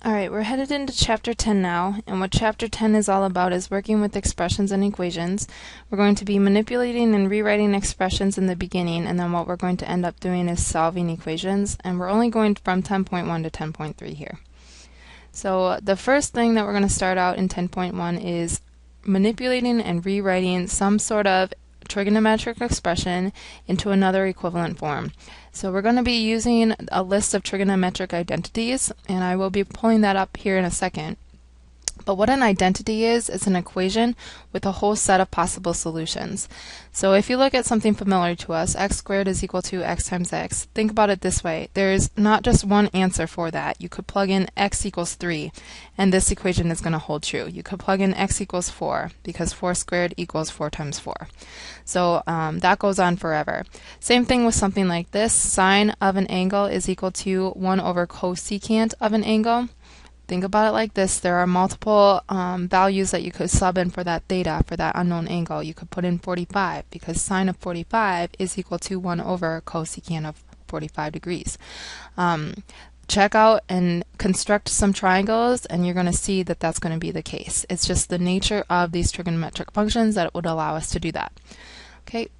Alright, we're headed into Chapter 10 now, and what Chapter 10 is all about is working with expressions and equations. We're going to be manipulating and rewriting expressions in the beginning, and then what we're going to end up doing is solving equations, and we're only going from 10.1 to 10.3 here. So the first thing that we're going to start out in 10.1 is manipulating and rewriting some sort of trigonometric expression into another equivalent form. So we're going to be using a list of trigonometric identities, and I will be pulling that up here in a second. But what an identity is an equation with a whole set of possible solutions. So if you look at something familiar to us, x squared is equal to x times x, think about it this way. There's not just one answer for that. You could plug in x equals 3, and this equation is going to hold true. You could plug in x equals 4, because 4 squared equals 4 times 4. So that goes on forever. Same thing with something like this. Sine of an angle is equal to 1 over cosecant of an angle. Think about it like this. There are multiple values that you could sub in for that theta, for that unknown angle. You could put in 45, because sine of 45 is equal to 1 over cosecant of 45 degrees. Check out and construct some triangles, and you're going to see that that's going to be the case. It's just the nature of these trigonometric functions that would allow us to do that. Okay.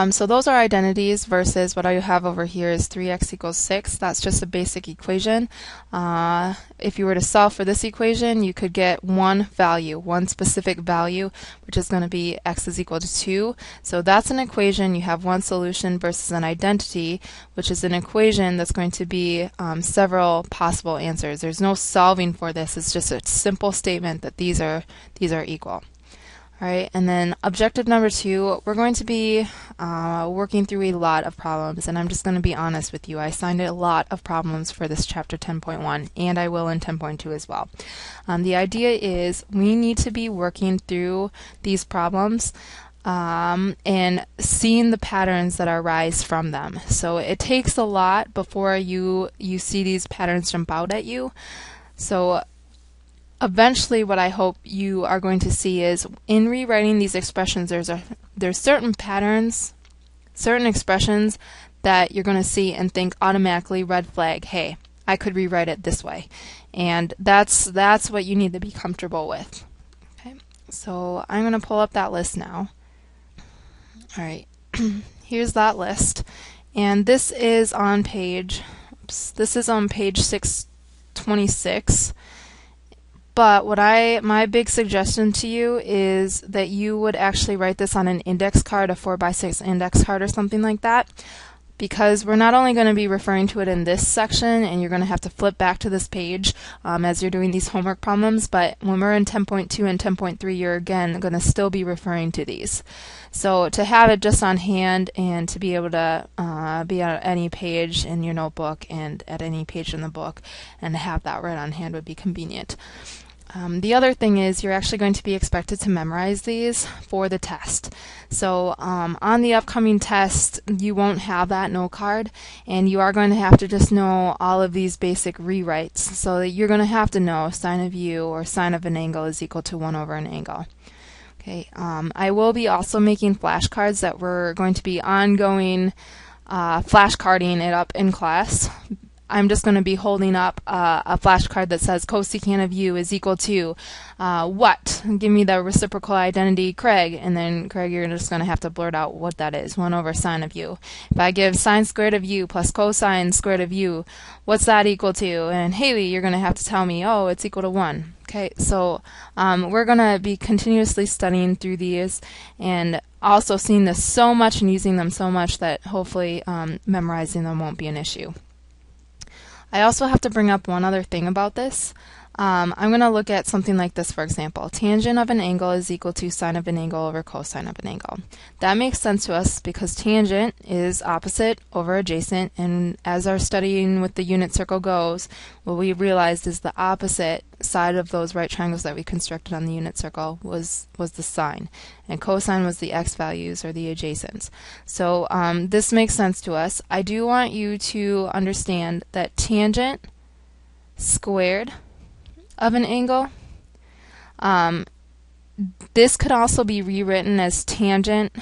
So those are identities versus what I have over here is 3x equals 6. That's just a basic equation. If you were to solve for this equation, you could get one value, one specific value, which is going to be x is equal to 2. So that's an equation. You have one solution versus an identity, which is an equation that's going to be several possible answers. There's no solving for this. It's just a simple statement that these are equal. Alright, and then objective number 2, we're going to be working through a lot of problems, and I'm just going to be honest with you. I assigned a lot of problems for this chapter 10.1, and I will in 10.2 as well. The idea is we need to be working through these problems and seeing the patterns that arise from them. So it takes a lot before you see these patterns jump out at you. So eventually what I hope you are going to see is in rewriting these expressions there's certain patterns, certain expressions that you're going to see and think automatically red flag, hey, I could rewrite it this way. And that's what you need to be comfortable with. Okay, so I'm going to pull up that list now. Alright, here's that list. And this is on page 626. But my big suggestion to you is that you would actually write this on an index card, a 4x6 index card or something like that, because we're not only going to be referring to it in this section, and you're going to have to flip back to this page as you're doing these homework problems, but when we're in 10.2 and 10.3, you're again going to still be referring to these. So to have it just on hand and to be able to be on any page in your notebook and at any page in the book and to have that right on hand would be convenient. The other thing is you're actually going to be expected to memorize these for the test. So on the upcoming test, you won't have that note card, and you are going to have to just know all of these basic rewrites. So that you're going to have to know sine of u or sine of an angle is equal to 1 over an angle. Okay. I will be also making flashcards that we're going to be ongoing flashcarding it up in class. I'm just going to be holding up a flashcard that says cosecant of u is equal to what? Give me the reciprocal identity, Craig. And then, Craig, you're just going to have to blurt out what that is, 1 over sine of u. If I give sine squared of u plus cosine squared of u, what's that equal to? And Haley, you're going to have to tell me, oh, it's equal to 1. Okay, so we're going to be continuously studying through these and also seeing this so much and using them so much that hopefully memorizing them won't be an issue. I also have to bring up one other thing about this. I'm going to look at something like this, for example. Tangent of an angle is equal to sine of an angle over cosine of an angle. That makes sense to us because tangent is opposite over adjacent, and as our studying with the unit circle goes, what we realized is the opposite side of those right triangles that we constructed on the unit circle was the sine, and cosine was the x values or the adjacents. So this makes sense to us. I do want you to understand that tangent squared of an angle, this could also be rewritten as tangent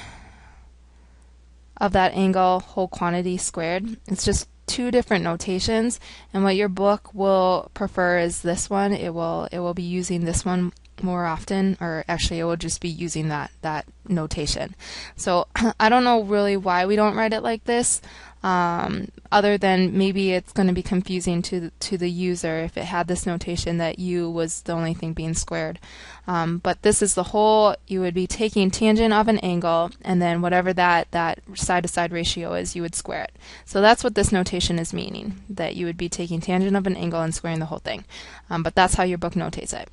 of that angle whole quantity squared. It's just two different notations, and what your book will prefer is this one. It will be using this one more often, or actually it will just be using that notation. So I don't know really why we don't write it like this, other than maybe it's going to be confusing to the user if it had this notation that u was the only thing being squared. But this is the whole, you would be taking tangent of an angle, and then whatever that side-to-side ratio is, you would square it. So that's what this notation is meaning, that you would be taking tangent of an angle and squaring the whole thing. But that's how your book notates it.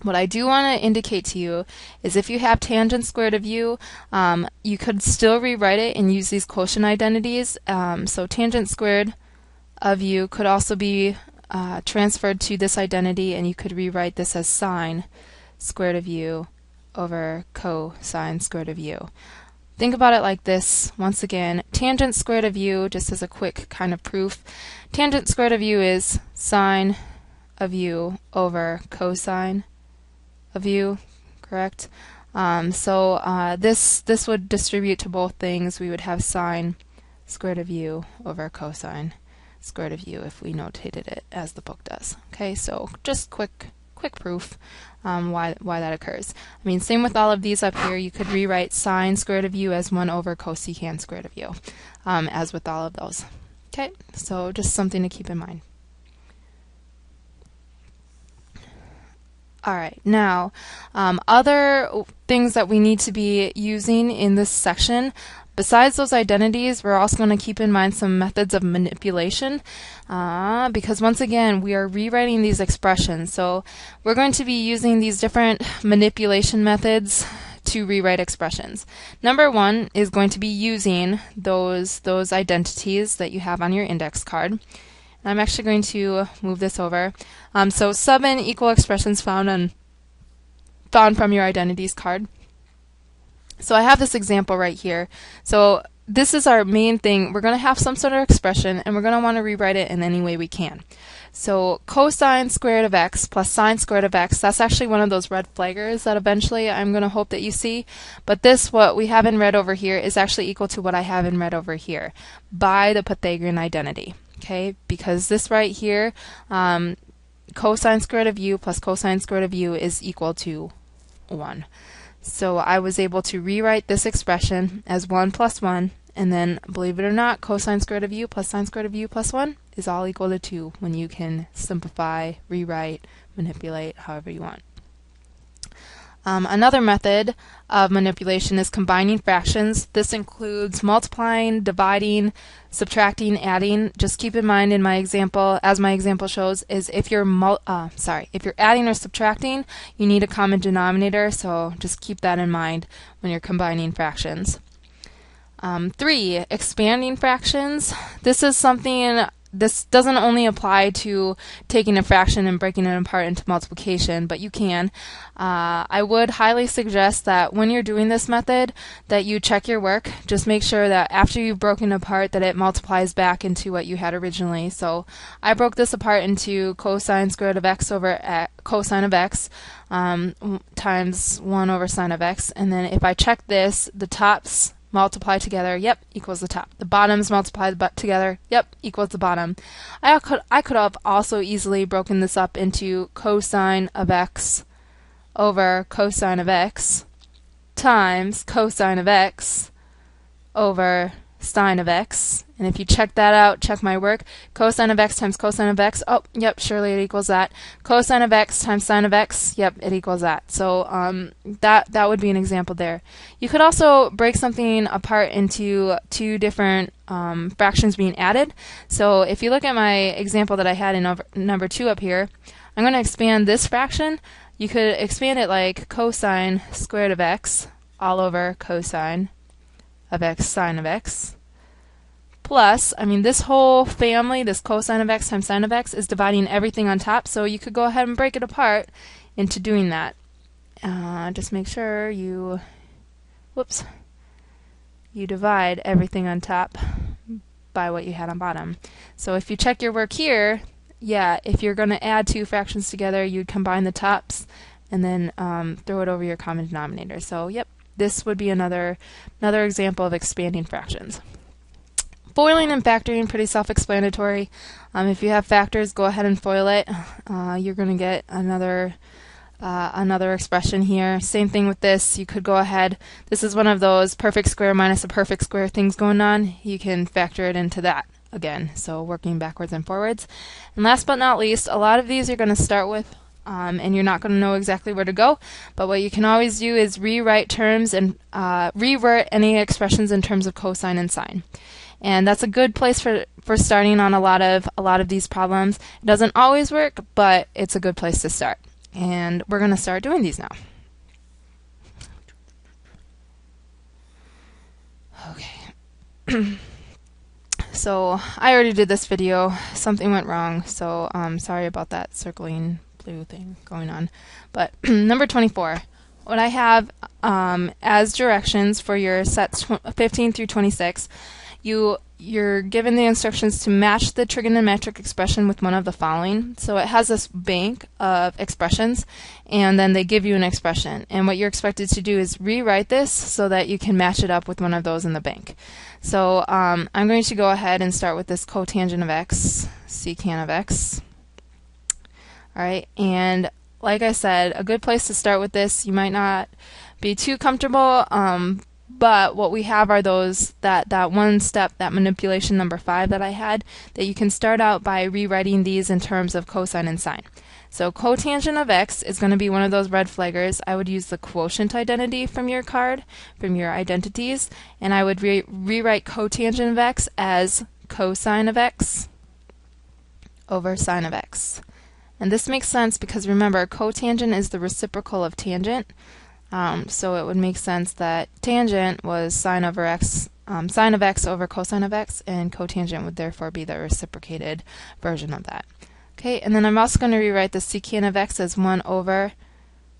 What I do want to indicate to you is if you have tangent squared of u, you could still rewrite it and use these quotient identities. So tangent squared of u could also be transferred to this identity, and you could rewrite this as sine squared of u over cosine squared of u. Think about it like this. Once again, tangent squared of u, just as a quick kind of proof, tangent squared of u is sine of u over cosine of u, correct? This would distribute to both things. We would have sine squared of u over cosine squared of u if we notated it as the book does. Okay, so just quick proof why that occurs. I mean, same with all of these up here. You could rewrite sine squared of u as 1 over cosecant squared of u, as with all of those. Okay, so just something to keep in mind. Alright, now other things that we need to be using in this section, besides those identities, we're also going to keep in mind some methods of manipulation, because once again we are rewriting these expressions. So we're going to be using these different manipulation methods to rewrite expressions. Number one is going to be using those identities that you have on your index card. I'm actually going to move this over. So sub and equal expressions found from your identities card. So I have this example right here. So this is our main thing. We're going to have some sort of expression, and we're going to want to rewrite it in any way we can. So cosine squared of x plus sine squared of x, that's actually one of those red flaggers that eventually I'm going to hope that you see. But this, what we have in red over here, is actually equal to what I have in red over here by the Pythagorean identity. Okay, because this right here, cosine squared of u plus cosine squared of u is equal to 1. So I was able to rewrite this expression as 1 plus 1, and then, believe it or not, cosine squared of u plus sine squared of u plus 1 is all equal to 2 when you can simplify, rewrite, manipulate, however you want. Another method of manipulation is combining fractions. This includes multiplying, dividing, subtracting, adding. Just keep in mind in my example, as my example shows, is if you're adding or subtracting, you need a common denominator, so just keep that in mind when you're combining fractions. 3, expanding fractions. This is something. This doesn't only apply to taking a fraction and breaking it apart into multiplication, but you can. I would highly suggest that when you're doing this method that you check your work. Just make sure that after you've broken apart that it multiplies back into what you had originally. So I broke this apart into cosine squared of x over cosine of x times 1 over sine of x, and then if I check this, the tops multiply together, yep, equals the top. The bottoms multiply together, yep, equals the bottom. I could have also easily broken this up into cosine of x over cosine of x times cosine of x over sine of x. And if you check that out, check my work, cosine of x times cosine of x, oh, yep, surely it equals that. Cosine of x times sine of x, yep, it equals that. So that would be an example there. You could also break something apart into two different fractions being added. So if you look at my example that I had in number 2 up here, I'm going to expand this fraction. You could expand it like cosine squared of x all over cosine of x sine of x. Plus, I mean, this whole family, this cosine of x times sine of x, is dividing everything on top, so you could go ahead and break it apart into doing that. Just make sure you divide everything on top by what you had on bottom. So if you check your work here, yeah, if you're going to add two fractions together, you'd combine the tops and then throw it over your common denominator. So, yep, this would be another example of expanding fractions. foiling and factoring, pretty self-explanatory. If you have factors, go ahead and FOIL it. You're going to get another expression here. Same thing with this. You could go ahead. This is one of those perfect square minus a perfect square things going on. You can factor it into that again. So working backwards and forwards. And last but not least, a lot of these you're going to start with and you're not going to know exactly where to go. But what you can always do is rewrite terms and revert any expressions in terms of cosine and sine. And that's a good place for starting on a lot of these problems. It doesn't always work, but it's a good place to start. And we're going to start doing these now. Okay. So I already did this video. Something went wrong, so sorry about that circling blue thing going on. But number 24. What I have as directions for your sets 15 through 26, you're given the instructions to match the trigonometric expression with one of the following. So it has this bank of expressions, and then they give you an expression. And what you're expected to do is rewrite this so that you can match it up with one of those in the bank. So I'm going to go ahead and start with this cotangent of x, secant of x. Alright, and like I said, a good place to start with this, you might not be too comfortable, but what we have are those, that one step, that manipulation number 5 that I had, that you can start out by rewriting these in terms of cosine and sine. So cotangent of x is going to be one of those red flaggers. I would use the quotient identity from your card, from your identities, and I would rewrite cotangent of x as cosine of x over sine of x. And this makes sense because remember, cotangent is the reciprocal of tangent. So it would make sense that tangent was sine over x, sine of x over cosine of x, and cotangent would therefore be the reciprocated version of that. Okay, and then I'm also going to rewrite the secant of x as 1 over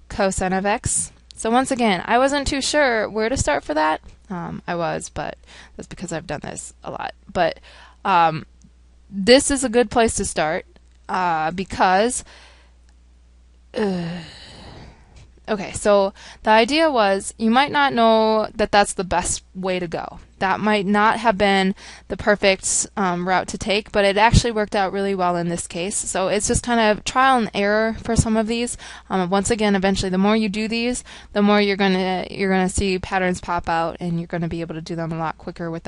cosine of x. So once again, I wasn't too sure where to start for that. I was, but that's because I've done this a lot. But this is a good place to start because okay, so the idea was you might not know that that's the best way to go. That might not have been the perfect route to take, but it actually worked out really well in this case. So it's just kind of trial and error for some of these. Once again, eventually, the more you do these, the more you're gonna see patterns pop out, and you're gonna be able to do them a lot quicker with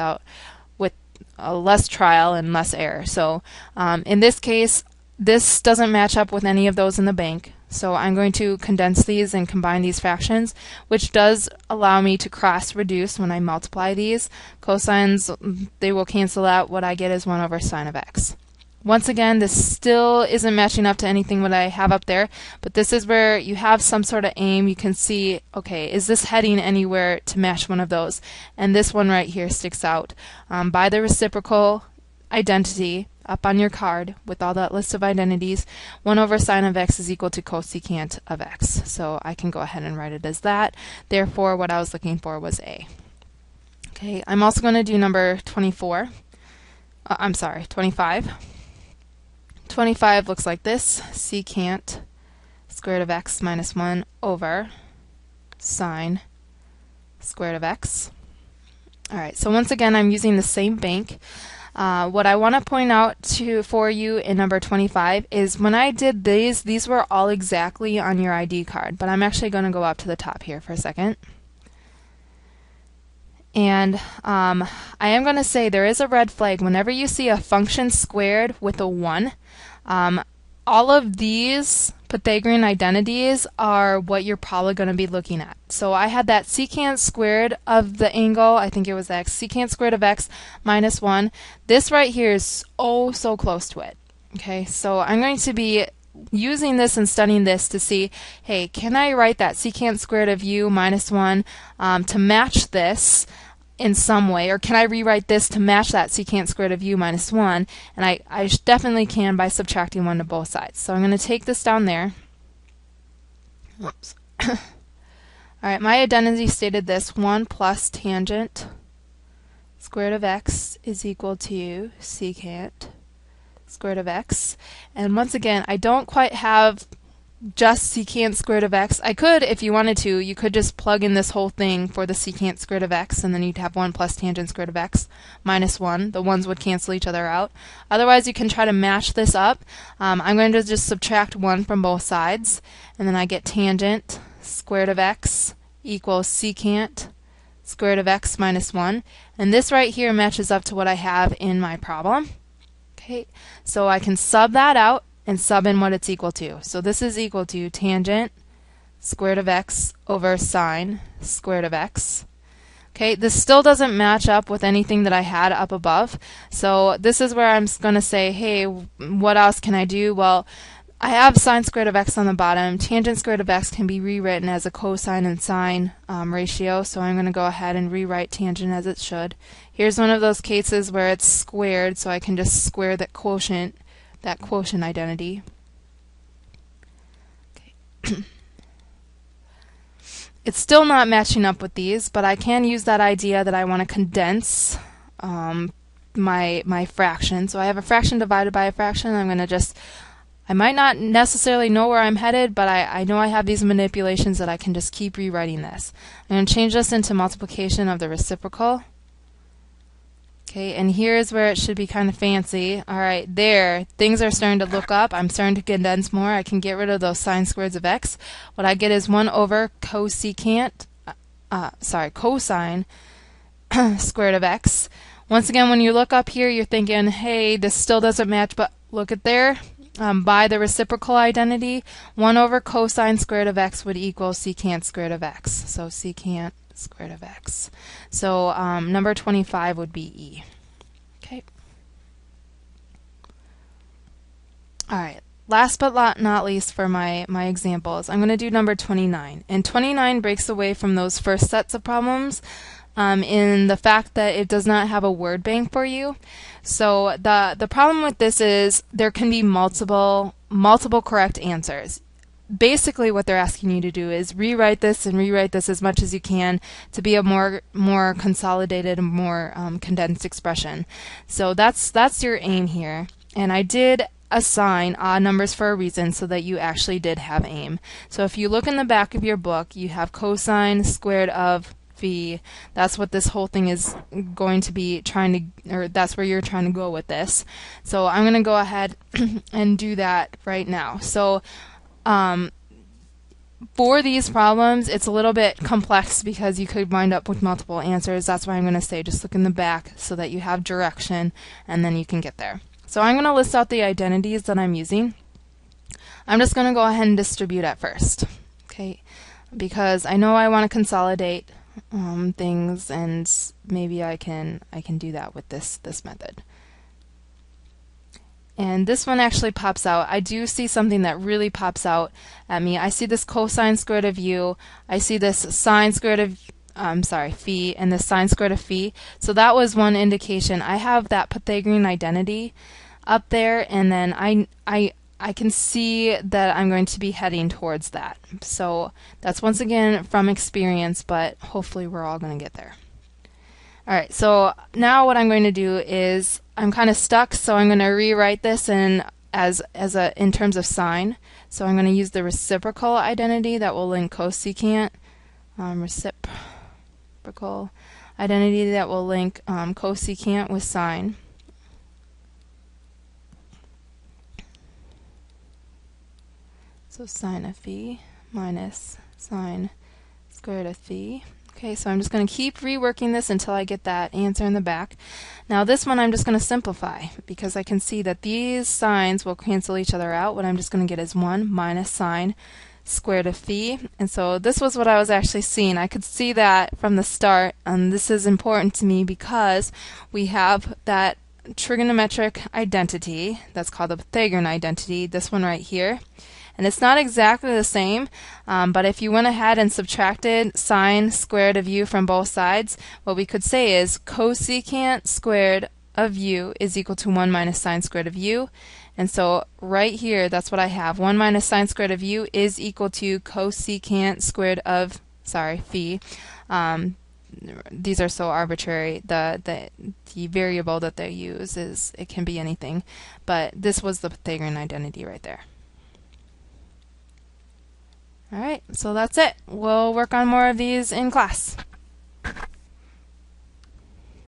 less trial and less error. So in this case, this doesn't match up with any of those in the bank. So I'm going to condense these and combine these fractions, which does allow me to cross-reduce when I multiply these. Cosines, they will cancel out. What I get is 1 over sine of x. Once again, this still isn't matching up to anything what I have up there, but this is where you have some sort of aim. You can see, okay, is this heading anywhere to match one of those? And this one right here sticks out by the reciprocal identity up on your card with all that list of identities. 1 over sine of x is equal to cosecant of x. So I can go ahead and write it as that. Therefore, what I was looking for was A. Okay, I'm also going to do number 24. I'm sorry, 25. 25 looks like this. Secant square root of x minus 1 over sine square root of x. Alright, so once again, I'm using the same bank. What I want to point out for you in number 25 is when I did these were all exactly on your ID card, but I'm actually going to go up to the top here for a second. And I am going to say there is a red flag whenever you see a function squared with a 1. All of these Pythagorean identities are what you're probably going to be looking at. So I had that secant squared of the angle, I think it was x, secant squared of x minus 1. This right here is so close to it. Okay, so I'm going to be using this and studying this to see, hey, can I write that secant squared of u minus 1 to match this in some way, or can I rewrite this to match that secant squared of u minus 1? And I definitely can by subtracting 1 to both sides. So I'm going to take this down there. Oops. Alright, my identity stated this: 1 plus tangent square root of x is equal to secant square root of x. And once again, I don't quite have just secant squared of x. I could, if you wanted to, you could just plug in this whole thing for the secant squared of x, and then you'd have 1 plus tangent squared of x minus 1. The ones would cancel each other out. Otherwise, you can try to match this up. I'm going to just subtract 1 from both sides, and then I get tangent squared of x equals secant squared of x minus 1. And this right here matches up to what I have in my problem. Okay, so I can sub that out and sub in what it's equal to. So this is equal to tangent squared of x over sine squared of x. Okay, this still doesn't match up with anything that I had up above. So this is where I'm going to say, hey, what else can I do? Well, I have sine squared of x on the bottom. Tangent squared of x can be rewritten as a cosine and sine ratio, so I'm going to go ahead and rewrite tangent as it should. Here's one of those cases where it's squared, so I can just square that quotient identity. Okay. It's still not matching up with these, but I can use that idea that I want to condense my fraction. So I have a fraction divided by a fraction. I might not necessarily know where I'm headed, but I know I have these manipulations that I can just keep rewriting this. I'm going to change this into multiplication of the reciprocal. Okay, and here's where it should be kind of fancy. Alright, there, things are starting to look up. I'm starting to condense more. I can get rid of those sine squareds of x. What I get is 1 over cosine squared of x. Once again, when you look up here, you're thinking, hey, this still doesn't match, but look at there. By the reciprocal identity, 1 over cosine squared of x would equal secant squared of x. So secant squared of x. So number 25 would be E. Okay. Alright, last but not least for my examples, I'm going to do number 29. And 29 breaks away from those first sets of problems in the fact that it does not have a word bank for you. So the problem with this is there can be multiple correct answers. Basically what they're asking you to do is rewrite this and rewrite this as much as you can to be a more consolidated and more condensed expression. So that's your aim here. And I did assign odd numbers for a reason so that you actually did have aim. So if you look in the back of your book, you have cosine squared of phi. That's what this whole thing is going to be trying to, or that's where you're trying to go with this. So I'm going to go ahead and do that right now. So for these problems, it's a little bit complex because you could wind up with multiple answers. That's why I'm going to say just look in the back so that you have direction and then you can get there. So I'm going to list out the identities that I'm using. I'm just going to go ahead and distribute at first, okay? Because I know I want to consolidate things, and maybe I can do that with this method. And this one actually pops out. I do see something that really pops out at me. I see this cosine squared of u. I see this sine squared of phi, and this sine squared of phi. So that was one indication. I have that Pythagorean identity up there, and then I can see that I'm going to be heading towards that. So that's once again from experience, but hopefully we're all going to get there. Alright, so now what I'm going to do is, I'm kind of stuck, so I'm going to rewrite this in terms of sine. So I'm going to use the reciprocal identity that will link cosecant, reciprocal identity that will link cosecant with sine. So sine of phi minus sine squared of phi. Okay, so I'm just going to keep reworking this until I get that answer in the back. Now this one I'm just going to simplify because I can see that these signs will cancel each other out. What I'm just going to get is 1 minus sine squared of phi. And so this was what I was actually seeing. I could see that from the start, and this is important to me because we have that trigonometric identity that's called the Pythagorean identity, this one right here. And it's not exactly the same, but if you went ahead and subtracted sine squared of u from both sides, what we could say is cosecant squared of u is equal to 1 minus sine squared of u. And so right here, that's what I have. 1 minus sine squared of u is equal to cosecant squared of, phi. These are so arbitrary. The variable that they use it can be anything. But this was the Pythagorean identity right there. Alright, so that's it. We'll work on more of these in class.